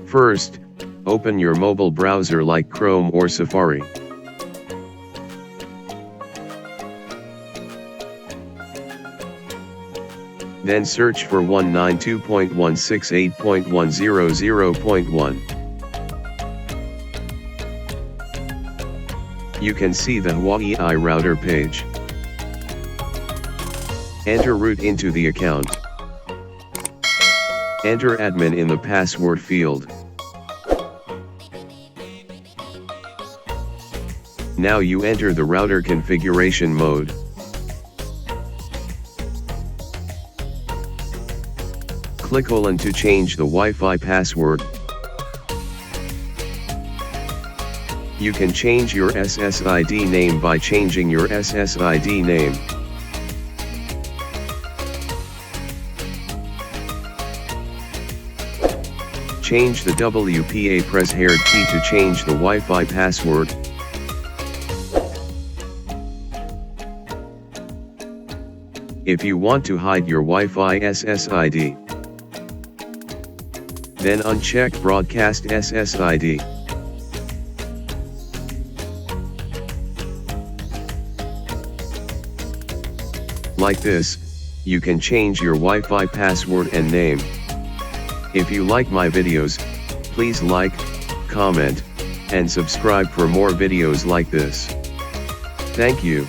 First, open your mobile browser like Chrome or Safari. Then search for 192.168.100.1. You can see the Huawei router page. Enter root into the account. Enter admin in the password field. Now you enter the router configuration mode. Click colon to change the Wi-Fi password. You can change your SSID name by changing your SSID name. Change the WPA, press hard key to change the Wi-Fi password. If you want to hide your Wi-Fi SSID, then uncheck Broadcast SSID. Like this, you can change your Wi-Fi password and name. If you like my videos, please like, comment, and subscribe for more videos like this. Thank you.